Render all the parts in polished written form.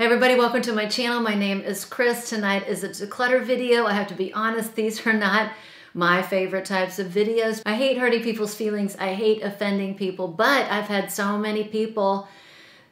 Everybody, welcome to my channel. My name is Chris. Tonight is a declutter video. I have to be honest, these are not my favorite types of videos. I hate hurting people's feelings. I hate offending people, but I've had so many people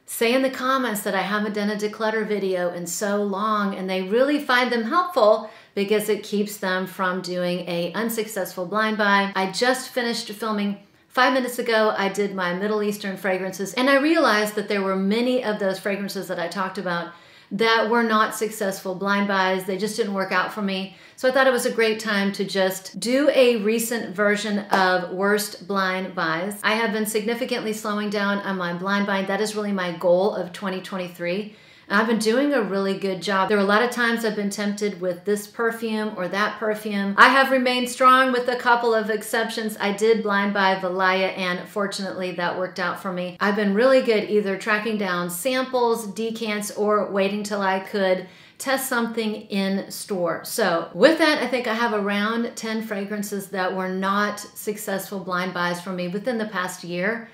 say in the comments that I haven't done a declutter video in so long, and they really find them helpful because it keeps them from doing a unsuccessful blind buy. I just finished filming 5 minutes ago. I did my Middle Eastern fragrances, and I realized that there were many of those fragrances that I talked about that were not successful blind buys. They just didn't work out for me. So I thought it was a great time to just do a recent version of worst blind buys. I have been significantly slowing down on my blind buying. That is really my goal of 2023. I've been doing a really good job. There were a lot of times I've been tempted with this perfume or that perfume. I have remained strong with a couple of exceptions. I did blind buy Valaya, and fortunately that worked out for me. I've been really good either tracking down samples, decants, or waiting till I could test something in store. So with that, I think I have around 10 fragrances that were not successful blind buys for me within the past year.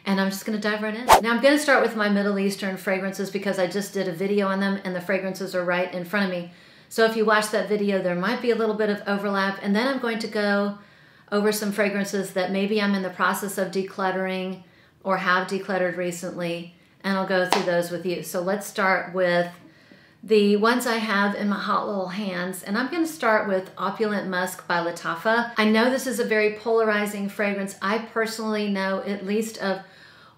And I'm just gonna dive right in. Now I'm gonna start with my Middle Eastern fragrances because I just did a video on them and the fragrances are right in front of me. So if you watch that video, there might be a little bit of overlap. And then I'm going to go over some fragrances that maybe I'm in the process of decluttering or have decluttered recently, and I'll go through those with you. So let's start with the ones I have in my hot little hands, and I'm gonna start with Opulent Musk by Latoffa. I know this is a very polarizing fragrance. I personally know at least of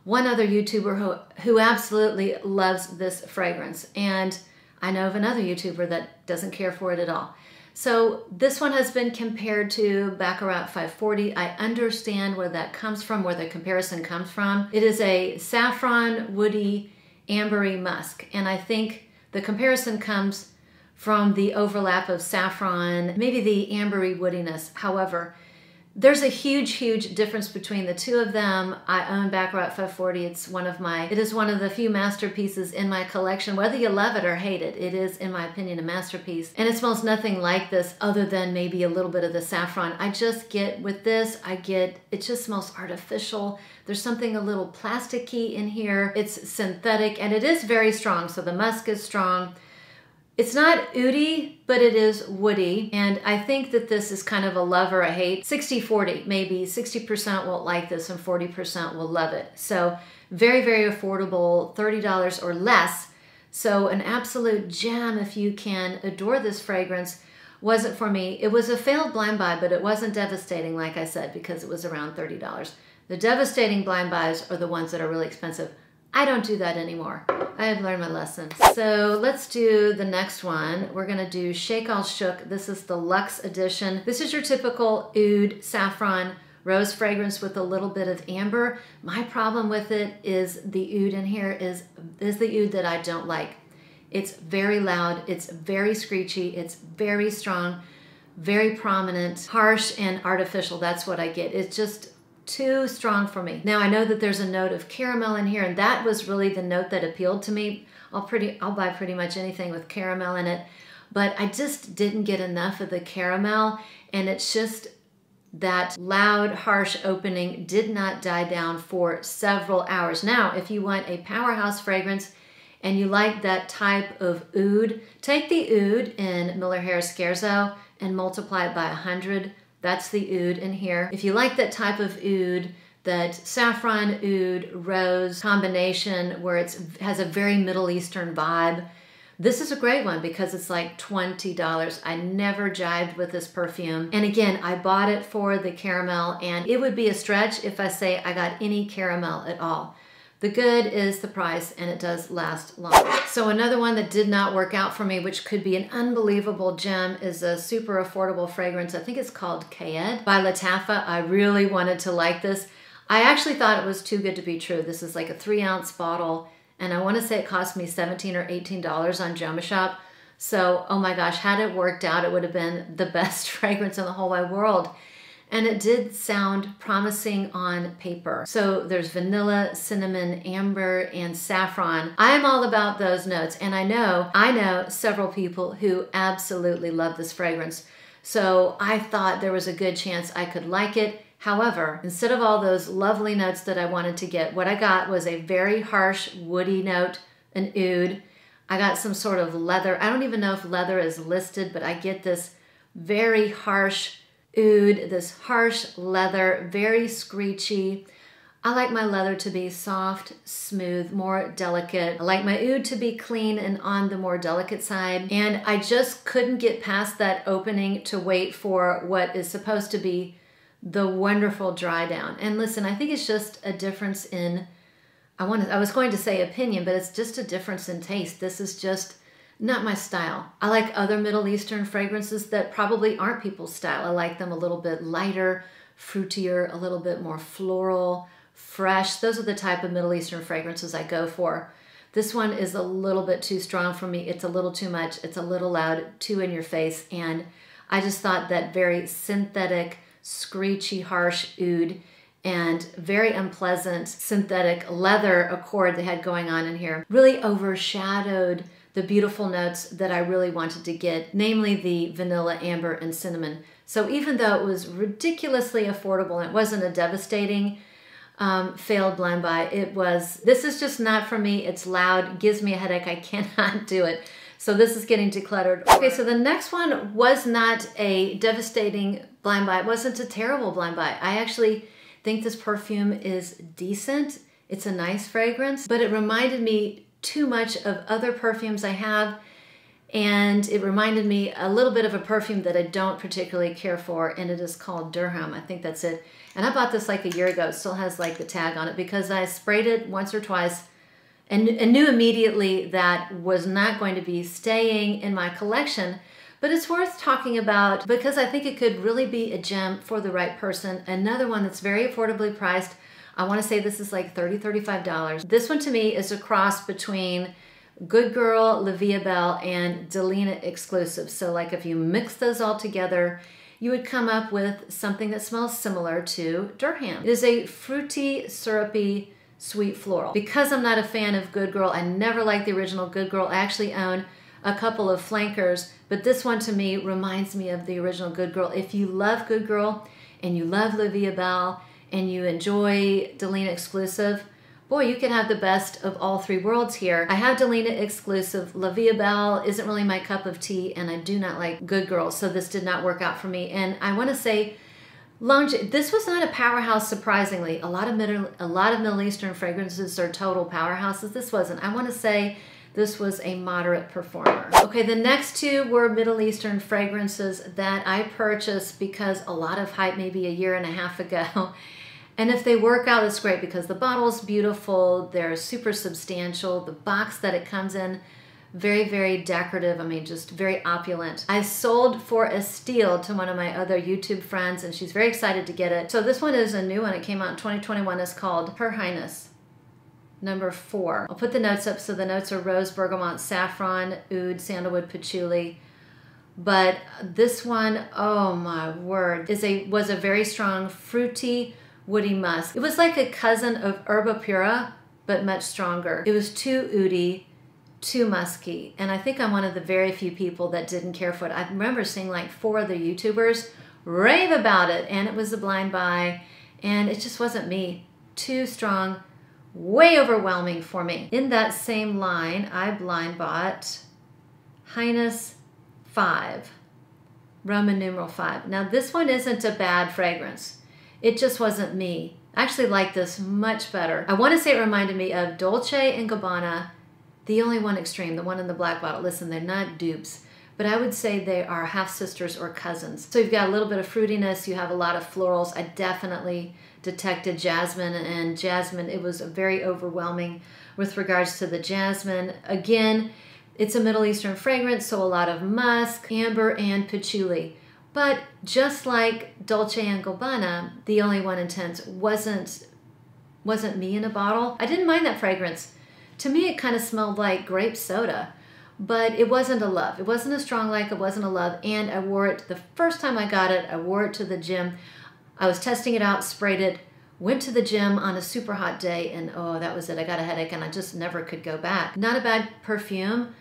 one other YouTuber who absolutely loves this fragrance, and I know of another YouTuber that doesn't care for it at all. So this one has been compared to Baccarat 540. I understand where that comes from, where the comparison comes from. It is a saffron, woody, ambery musk, and I think the comparison comes from the overlap of saffron, maybe the ambery woodiness. However, there's a huge, huge difference between the two of them. I own Baccarat 540. It is one of the few masterpieces in my collection. Whether you love it or hate it, it is, in my opinion, a masterpiece. And it smells nothing like this other than maybe a little bit of the saffron. I just get, with this, it just smells artificial. There's something a little plasticky in here. It's synthetic, and it is very strong. So the musk is strong. It's not oudy, but it is woody. And I think that this is kind of a love or a hate. 60-40, maybe 60% won't like this and 40% will love it. So very, very affordable, $30 or less. So an absolute gem if you can adore this fragrance. Wasn't for me. It was a failed blind buy, but it wasn't devastating, like I said, because it was around $30. The devastating blind buys are the ones that are really expensive. I don't do that anymore. I have learned my lesson. So let's do the next one. We're gonna do Shake All Shook. This is the Luxe edition. This is your typical oud, saffron, rose fragrance with a little bit of amber. My problem with it is the oud in here is the oud that I don't like. It's very loud, it's very screechy, it's very strong, very prominent, harsh and artificial. That's what I get. It's just too strong for me. Now I know that there's a note of caramel in here, and that was really the note that appealed to me. I'll buy pretty much anything with caramel in it, but I just didn't get enough of the caramel, and it's just that loud, harsh opening did not die down for several hours. Now, if you want a powerhouse fragrance and you like that type of oud, take the oud in Miller Harris Scherzo and multiply it by 100. That's the oud in here. If you like that type of oud, that saffron oud rose combination where it has a very Middle Eastern vibe, this is a great one because it's like $20. I never jibed with this perfume. And again, I bought it for the caramel, and it would be a stretch if I say I got any caramel at all. The good is the price, and it does last longer. So another one that did not work out for me, which could be an unbelievable gem, is a super affordable fragrance. I think it's called Qaa'ed by Latoffa. I really wanted to like this. I actually thought it was too good to be true. This is like a 3-ounce bottle, and I want to say it cost me $17 or $18 on Joma Shop. So, oh my gosh, had it worked out, it would have been the best fragrance in the whole wide world. And it did sound promising on paper. So there's vanilla, cinnamon, amber, and saffron. I'm all about those notes, and I know several people who absolutely love this fragrance. So I thought there was a good chance I could like it. However, instead of all those lovely notes that I wanted to get, what I got was a very harsh woody note, an oud. I got some sort of leather. I don't even know if leather is listed, but I get this very harsh oud, this harsh leather, very screechy. I like my leather to be soft, smooth, more delicate. I like my oud to be clean and on the more delicate side. And I just couldn't get past that opening to wait for what is supposed to be the wonderful dry down. And listen, I think it's just a difference in, I was going to say opinion, but it's just a difference in taste. This is just not my style. I like other Middle Eastern fragrances that probably aren't people's style. I like them a little bit lighter, fruitier, a little bit more floral, fresh. Those are the type of Middle Eastern fragrances I go for. This one is a little bit too strong for me. It's a little too much. It's a little loud, too in your face. And I just thought that very synthetic, screechy, harsh oud and very unpleasant synthetic leather accord they had going on in here really overshadowed the beautiful notes that I really wanted to get, namely the vanilla, amber, and cinnamon. So even though it was ridiculously affordable and it wasn't a devastating failed blind buy, this is just not for me. It's loud, gives me a headache. I cannot do it. So this is getting decluttered. Okay, so the next one was not a devastating blind buy. It wasn't a terrible blind buy. I actually think this perfume is decent. It's a nice fragrance, but it reminded me too much of other perfumes I have, and it reminded me a little bit of a perfume that I don't particularly care for, and it is called Dirham. I think that's it. And I bought this like a year ago. It still has like the tag on it because I sprayed it once or twice and knew immediately that was not going to be staying in my collection. But it's worth talking about because I think it could really be a gem for the right person. Another one that's very affordably priced. I want to say this is like $30, $35. This one to me is a cross between Good Girl, La Vie Belle, and Delina Exclusive. So like if you mix those all together, you would come up with something that smells similar to Dirham. It is a fruity, syrupy, sweet floral. Because I'm not a fan of Good Girl, I never liked the original Good Girl. I actually own a couple of flankers, but this one to me reminds me of the original Good Girl. If you love Good Girl and you love La Vie Belle and you enjoy Delina Exclusive, boy, you can have the best of all three worlds here. I have Delina Exclusive. La Vie Belle isn't really my cup of tea, and I do not like Good Girl, so this did not work out for me. And I want to say, this was not a powerhouse, surprisingly. A lot of Middle Eastern fragrances are total powerhouses. This wasn't. I want to say this was a moderate performer. Okay, the next two were Middle Eastern fragrances that I purchased because a lot of hype maybe a year and a half ago. And if they work out, it's great because the bottle's beautiful, they're super substantial, the box that it comes in, very, very decorative, I mean, just very opulent. I sold for a steal to one of my other YouTube friends, and she's very excited to get it. So this one is a new one, it came out in 2021, it's called Her Highness number 4. I'll put the notes up, so the notes are rose, bergamot, saffron, oud, sandalwood, patchouli. But this one, oh my word, was a very strong, fruity, woody musk. It was like a cousin of Herba Pura, but much stronger. It was too oudy, too musky, and I think I'm one of the very few people that didn't care for it. I remember seeing like 4 other YouTubers rave about it, and it was a blind buy, and it just wasn't me. Too strong, way overwhelming for me. In that same line, I blind bought Highness V, Roman numeral 5. Now this one isn't a bad fragrance. It just wasn't me. I actually like this much better. I want to say it reminded me of Dolce & Gabbana, the only one extreme, the one in the black bottle. Listen, they're not dupes, but I would say they are half-sisters or cousins. So you've got a little bit of fruitiness, you have a lot of florals. I definitely detected jasmine, and jasmine, it was very overwhelming with regards to the jasmine. Again, it's a Middle Eastern fragrance, so a lot of musk, amber, and patchouli. But just like Dolce & Gabbana, the only one intense wasn't me in a bottle. I didn't mind that fragrance. To me, it kind of smelled like grape soda, but it wasn't a love. It wasn't a strong like, it wasn't a love, and I wore it the first time I got it. I wore it to the gym. I was testing it out, sprayed it, went to the gym on a super hot day, and oh, that was it. I got a headache, and I just never could go back. Not a bad perfume,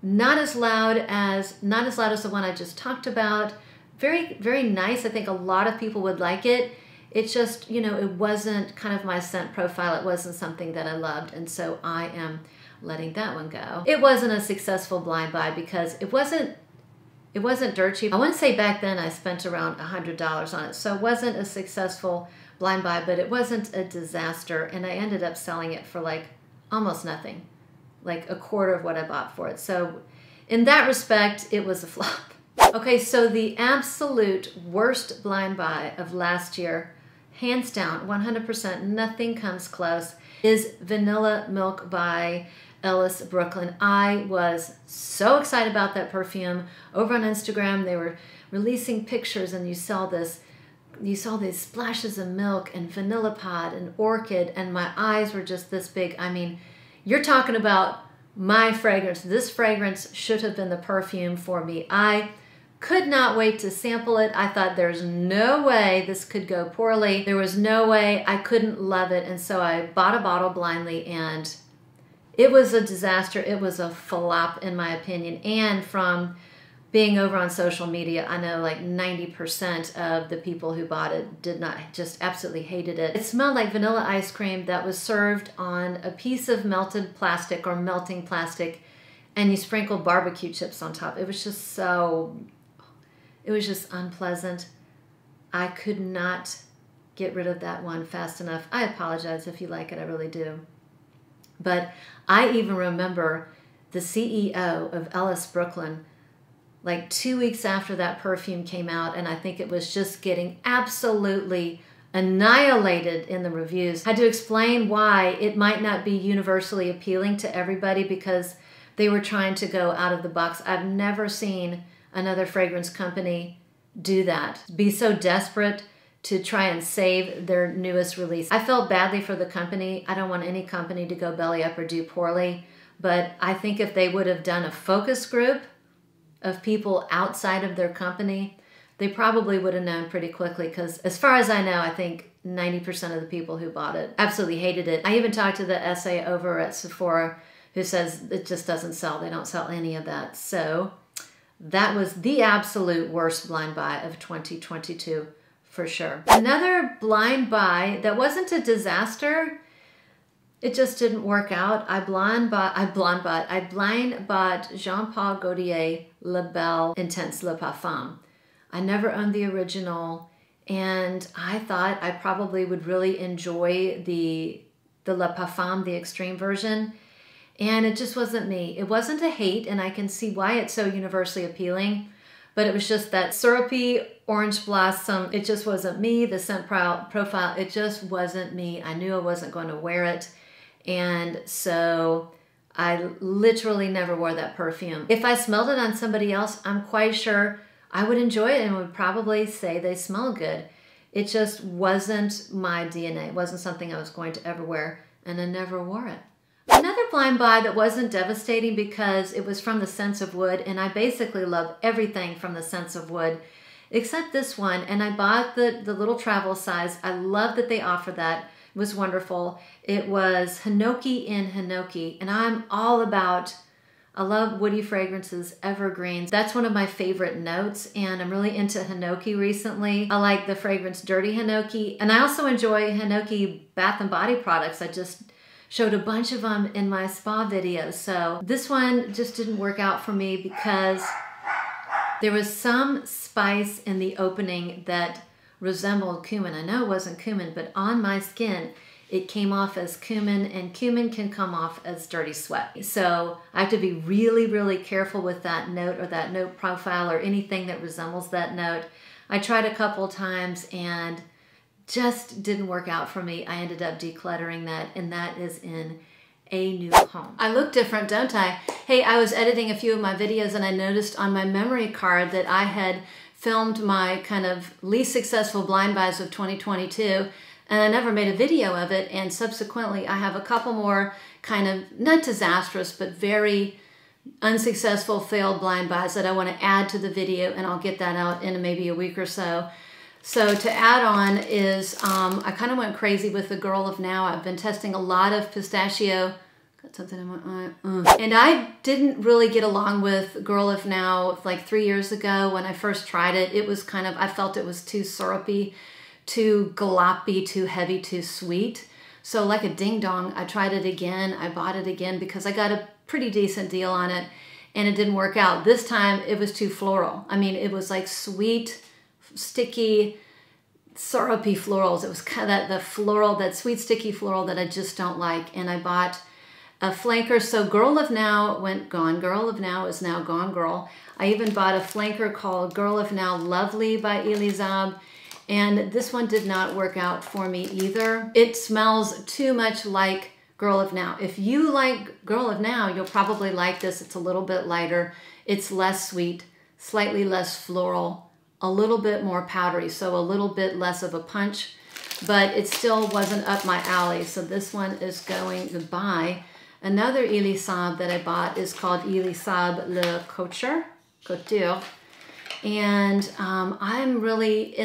not as loud as the one I just talked about. Very, very nice. I think a lot of people would like it. It's just, you know, it wasn't kind of my scent profile. It wasn't something that I loved. And so I am letting that one go. It wasn't a successful blind buy because it wasn't dirt cheap. I want to say back then I spent around $100 on it, so it wasn't a successful blind buy, but it wasn't a disaster, and I ended up selling it for like almost nothing, like a quarter of what I bought for it. So in that respect, it was a flop. Okay, so the absolute worst blind buy of last year, hands down, 100%, nothing comes close, is Vanilla Milk by Ellis Brooklyn. I was so excited about that perfume. Over on Instagram, they were releasing pictures, and you saw these splashes of milk and vanilla pod and orchid, and my eyes were just this big. I mean, you're talking about my fragrance. This fragrance should have been the perfume for me. I could not wait to sample it. I thought there's no way this could go poorly. There was no way I couldn't love it, and so I bought a bottle blindly, and it was a disaster. It was a flop in my opinion. And from being over on social media, I know like 90% of the people who bought it did not, just absolutely hated it. It smelled like vanilla ice cream that was served on a piece of melted plastic or melting plastic, and you sprinkled barbecue chips on top. It was just unpleasant. I could not get rid of that one fast enough. I apologize if you like it, I really do. But I even remember the CEO of Ellis Brooklyn, like 2 weeks after that perfume came out, and I think it was just getting absolutely annihilated in the reviews, had to explain why it might not be universally appealing to everybody because they were trying to go out of the box. I've never seen another fragrance company do that, be so desperate to try and save their newest release. I felt badly for the company. I don't want any company to go belly up or do poorly, but I think if they would have done a focus group of people outside of their company, they probably would have known pretty quickly, because as far as I know, I think 90% of the people who bought it absolutely hated it. I even talked to the SA over at Sephora who says it just doesn't sell. They don't sell any of that. So that was the absolute worst blind buy of 2022. For sure. Another blind buy that wasn't a disaster, it just didn't work out. I blind bought Jean Paul Gaultier Le Belle Intense Le Parfum. I never owned the original, and I thought I probably would really enjoy the Le Parfum, the extreme version, and it just wasn't me. It wasn't a hate, and I can see why it's so universally appealing, but it was just that syrupy orange blossom. It just wasn't me. The scent profile, it just wasn't me. I knew I wasn't going to wear it. And so I literally never wore that perfume. If I smelled it on somebody else, I'm quite sure I would enjoy it and would probably say they smell good. It just wasn't my DNA. It wasn't something I was going to ever wear, and I never wore it. Another blind buy that wasn't devastating because it was from the Scents of Wood, and I basically love everything from the Scents of Wood except this one, and I bought the little travel size. I love that they offer that. It was wonderful. It was Hinoki In Hinoki, and I'm all about, I love woody fragrances, evergreens. That's one of my favorite notes, and I'm really into Hinoki recently. I like the fragrance Dirty Hinoki, and I also enjoy Hinoki Bath and Body products. I just showed a bunch of them in my spa video. So this one just didn't work out for me because there was some spice in the opening that resembled cumin. I know it wasn't cumin, but on my skin, it came off as cumin, and cumin can come off as dirty sweat. So I have to be really, really careful with that note or that note profile or anything that resembles that note. I tried a couple times and just didn't work out for me. I ended up decluttering that, and that is in a new home. I look different, don't I? Hey, I was editing a few of my videos and I noticed on my memory card that I had filmed my kind of least successful blind buys of 2022, and I never made a video of it, and subsequently I have a couple more kind of, not disastrous, but very unsuccessful failed blind buys that I want to add to the video, and I'll get that out in maybe a week or so. So to add on is, I kind of went crazy with the Girl of Now. I've been testing a lot of pistachio. Got something in my eye. And I didn't really get along with Girl of Now like 3 years ago when I first tried it. It was kind of, I felt it was too syrupy, too gloppy, too heavy, too sweet. So like a ding dong, I tried it again. I bought it again because I got a pretty decent deal on it and it didn't work out. This time it was too floral. I mean, it was like sweet, sticky, syrupy florals. It was kind of the floral, that sweet, sticky floral that I just don't like. And I bought a flanker. So Girl of Now went gone. Girl of Now is now gone, girl. I even bought a flanker called Girl of Now Lovely by Elisab. And this one did not work out for me either. It smells too much like Girl of Now. If you like Girl of Now, you'll probably like this. It's a little bit lighter. It's less sweet, slightly less floral, a little bit more powdery, so a little bit less of a punch, but it still wasn't up my alley. So this one is going goodbye. Another Elisab that I bought is called Elisab Le Couture. And I'm really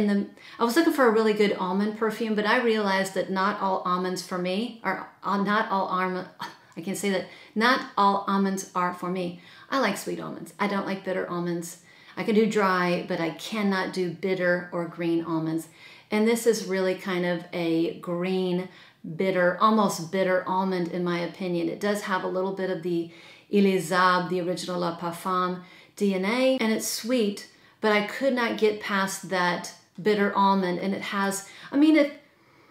I was looking for a really good almond perfume, but I realized that not all almonds for me are not all I can say that not all almonds are for me. I like sweet almonds. I don't like bitter almonds. I can do dry, but I cannot do bitter or green almonds. And this is really kind of a green, bitter, almost bitter almond in my opinion. It does have a little bit of the Elisab, the original Le Parfum DNA, and it's sweet, but I could not get past that bitter almond. And it has, I mean,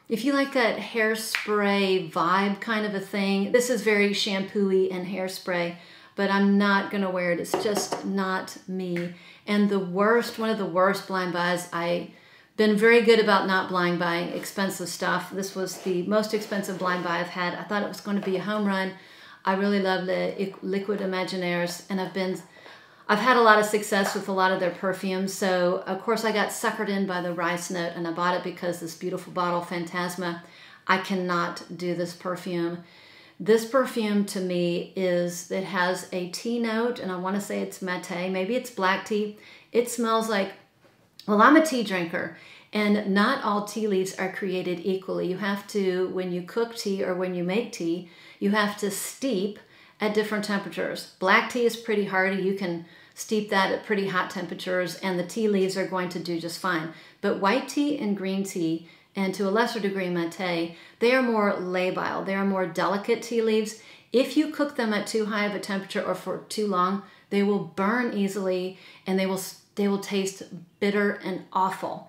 if you like that hairspray vibe kind of a thing, this is very shampoo-y and hairspray, but I'm not gonna wear it. It's just not me. And one of the worst blind buys, I've been very good about not blind buying expensive stuff. This was the most expensive blind buy I've had. I thought it was going to be a home run. I really love the Liquid Imaginaires, and I've had a lot of success with a lot of their perfumes. So of course I got suckered in by the rice note, and I bought it because this beautiful bottle, Phantasma, I cannot do this perfume. This perfume to me it has a tea note, and I want to say it's mate, maybe it's black tea. It smells like, well, I'm a tea drinker, and not all tea leaves are created equally. You have to, when you cook tea or when you make tea, you have to steep at different temperatures. Black tea is pretty hardy. You can steep that at pretty hot temperatures, and the tea leaves are going to do just fine. But white tea and green tea, and to a lesser degree mate, they are more labile. They are more delicate tea leaves. If you cook them at too high of a temperature or for too long, they will burn easily, and they will taste bitter and awful.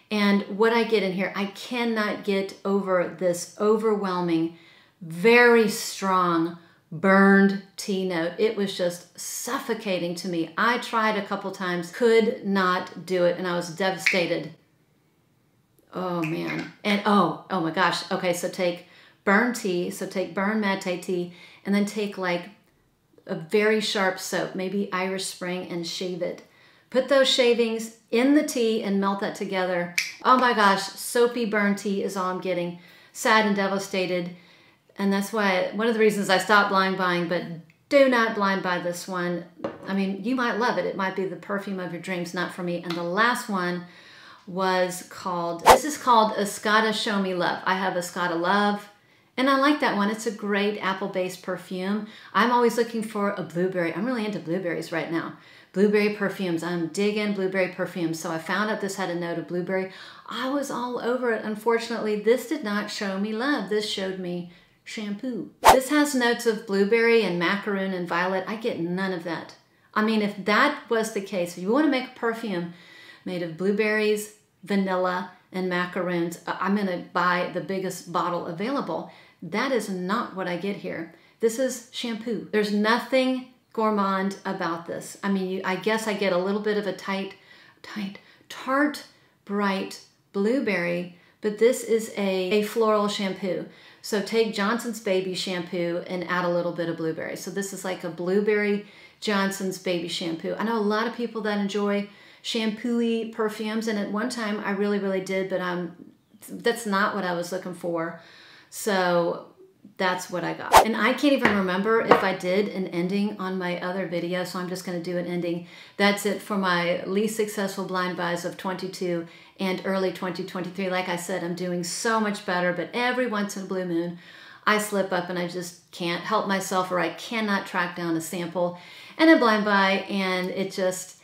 And what I get in here, I cannot get over this overwhelming, very strong, burned tea note. It was just suffocating to me. I tried a couple times, could not do it, and I was devastated. Oh man. And oh my gosh. Okay, so take burn tea, so take burn mate tea, and then take like a very sharp soap, maybe Irish Spring, and shave it. Put those shavings in the tea and melt that together. Oh my gosh, soapy burn tea is all I'm getting. Sad and devastated. And that's why, one of the reasons I stopped blind buying, but do not blind buy this one. I mean, you might love it. It might be the perfume of your dreams, not for me. And the last one was called, this is called Escada Show Me Love. I have Escada Love, and I like that one. It's a great apple-based perfume. I'm always looking for a blueberry. I'm really into blueberries right now. Blueberry perfumes. I'm digging blueberry perfumes. So I found out this had a note of blueberry. I was all over it. Unfortunately, this did not show me love. This showed me shampoo. This has notes of blueberry and macaroon and violet. I get none of that. I mean, if that was the case, if you want to make a perfume made of blueberries, vanilla, and macaroons, I'm going to buy the biggest bottle available. That is not what I get here. This is shampoo. There's nothing gourmand about this. I mean, I guess I get a little bit of a tart, bright blueberry, but this is a floral shampoo. So take Johnson's Baby shampoo and add a little bit of blueberry. So this is like a blueberry Johnson's Baby shampoo. I know a lot of people that enjoy shampoo-y perfumes, and at one time I really, really did, but that's not what I was looking for. So that's what I got. And I can't even remember if I did an ending on my other video, so I'm just going to do an ending. That's it for my least successful blind buys of 22 and early 2023. Like I said, I'm doing so much better, but every once in a blue moon, I slip up and I just can't help myself, or I cannot track down a sample and a blind buy, and it just,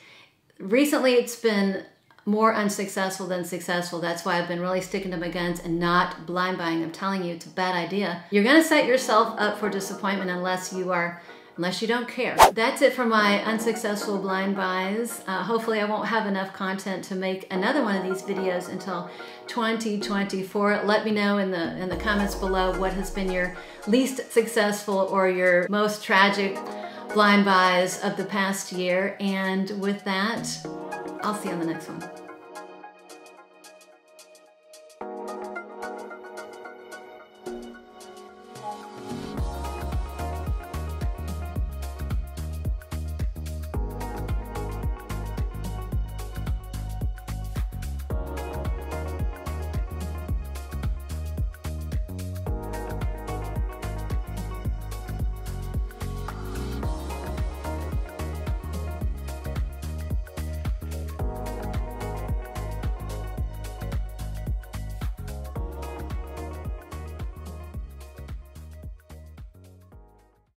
recently it's been more unsuccessful than successful. That's why I've been really sticking to my guns and not blind buying. I'm telling you, it's a bad idea. You're gonna set yourself up for disappointment unless you don't care. That's it for my unsuccessful blind buys. Hopefully I won't have enough content to make another one of these videos until 2024. Let me know in the comments below what has been your least successful or your most tragic blind buys of the past year. And with that, I'll see you on the next one.